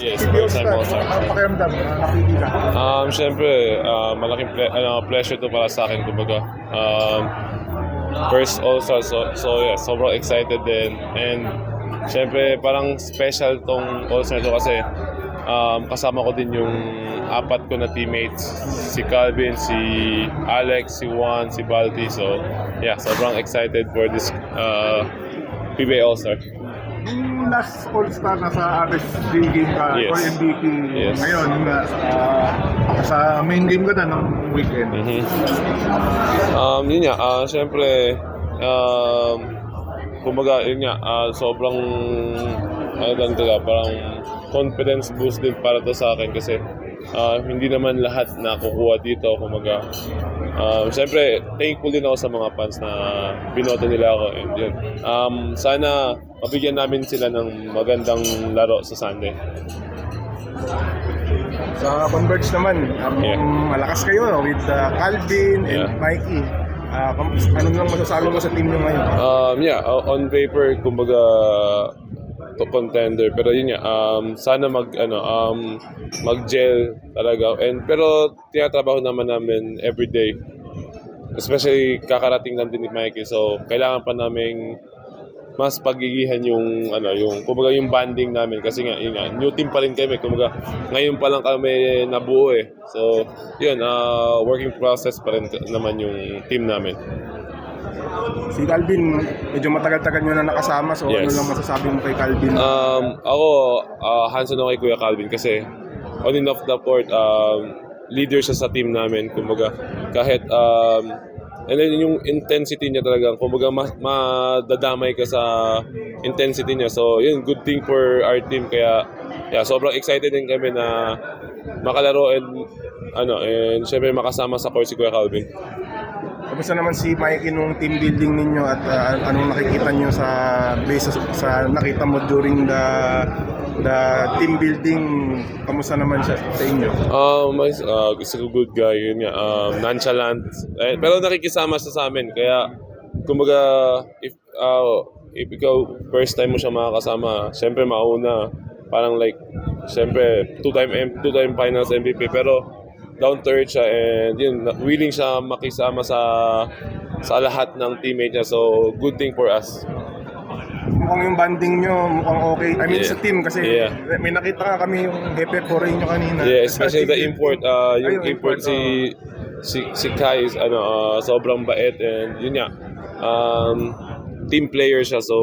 Yes, PBO first time star. All-Star. Ang pakiramdam na napili ka. Siyempre, malaking pleasure to para sa akin. Kumbaga, first All-Star. So yeah, sobrang excited din. And siyempre, parang special tong All-Star to kasi kasama ko din yung apat ko na teammates. Si Calvin, si Alex, si Juan, si Balti. So yeah, sobrang excited for this PBA All-Star. Yung last All-Star na sa RSG game ka, Yes. or MVP, Yes. ngayon, sa main game ka na ng weekend. Yun nga, siyempre, kumbaga, yun nga, sobrang, ano lang talaga, parang confidence boost din para to sa akin kasi hindi naman lahat nakukuha dito. Kumbaga, siyempre, thankful din ako sa mga fans na binoto nila ako. And yun, sana mabigyan namin sila ng magandang laro sa Sunday. Sa Converge naman, Yeah. malakas kayo with Calvin and Yeah. Mikey. Ano lang masasabi mo sa team nyo ngayon? Yeah, on paper, kumbaga, to contender, pero yun nga, sana mag-gel talaga. Pero tinatrabaho naman namin everyday, especially kakarating lang din ni Mikey, so kailangan pa naming mas pagigihan yung kumbaga yung bonding namin kasi nga yun nga, new team pa rin kami, kumbaga ngayon pa lang kami nabuo eh. So yun, working process pa rin naman yung team namin. Si Calvin, medyo matagal-tagal nyo na nakasama, so Yes. ano lang masasabi mo kay Calvin? Ako, hands-on ako kay Kuya Calvin kasi on and off the court, leader siya sa team namin. Kumbaga, kahit, and then yung intensity niya talagang, kumbaga, madadamay ka sa intensity niya. So, yun, good thing for our team. Kaya, yeah, sobrang excited din kami na makalaro and syempre makasama sa court si Kuya Calvin. Kamusta naman si Mikey nung team building ninyo at anong nakikita nyo sa nakita mo during the team building? Kamusta naman siya sa inyo? He's a good guy, yun nga, nonchalant. Pero nakikisama siya sa amin, kaya kumbaga if ikaw first time mo siya makakasama, syempre mauna, parang like syempre two-time finals MVP, pero down to earth siya and yun, willing siya makisama sa lahat ng teammate niya, so good thing for us. Mukhang yung banding nyo, mukhang okay. I mean, Yeah. sa team kasi Yeah. may nakita ka kami yung Hepe Corey nyo kanina. Yeah, especially the import, yung Ay, import si Kai is sobrang bait and yun nga, team player siya, so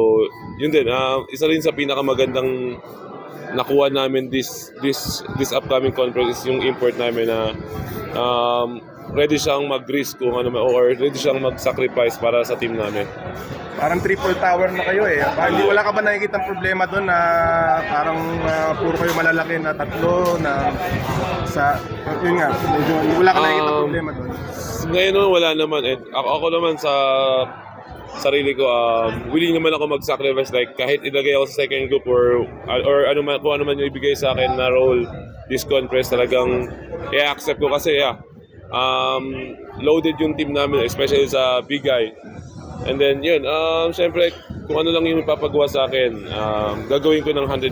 yun din, isa rin sa pinakamagandang nakuha namin this upcoming conference is yung import namin na ready siyang mag-risk kung ano or ready siyang mag-sacrifice para sa team namin. Parang triple tower na kayo eh. Wala ka ba nakikita problema doon na parang puro kayo malalaki na tatlo na yun nga, medyo wala ka nakikita problema doon? Ngayon naman wala naman. Ako naman sa sarili ko, willing naman ako mag-sacrifice, like kahit ilagay ako sa second group or ano man, kung ano man yung ibigay sa akin na role this conference, talagang i-accept ko kasi loaded yung team namin, especially sa big guy. And then yun, syempre kung ano lang yung ipapagawa sa akin, gagawin ko ng 100%.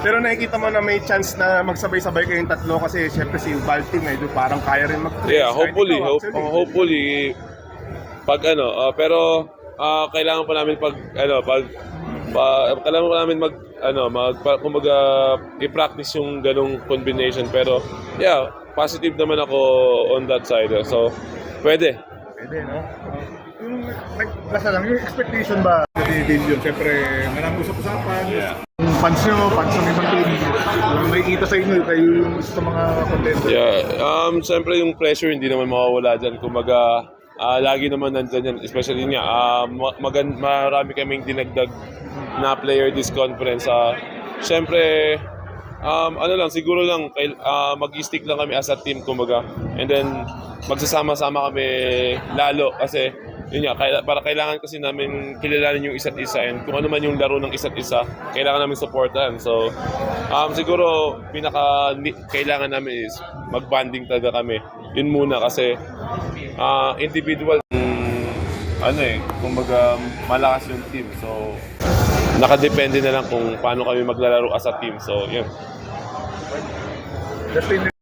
Pero nakikita mo na may chance na magsabay-sabay kayong tatlo kasi syempre si Balti medyo parang kaya rin mag-press. Yeah, hopefully pero kailangan pa namin kailangan pa namin kumbaga i-practice yung ganong combination, pero yeah, positive naman ako on that side. So pwede, no? Yung nasa lang yung expectation ba yun? Siyempre maraming usap-usapan. Yeah. Yung fans ng ibang team, yung makikita sa inyo kayo yung sa mga contender. Yeah, siyempre yung pressure hindi naman mawawala dyan. Kumbaga, lagi naman nandyan yan. Especially nga, marami kaming dinagdag na player this conference. Siyempre, siguro lang, mag-stick lang kami as a team, kumbaga. And then, magsasama-sama kami lalo kasi yun nga, para kailangan kasi namin kilalanin yung isa't isa, and kung ano man yung laro ng isa't isa, kailangan namin supportan. So, siguro kailangan namin is mag-banding talaga kami. Yun muna kasi individual kumbaga malakas yung team. So, nakadepende na lang kung paano kami maglalaro as a team. So, yun. Justin,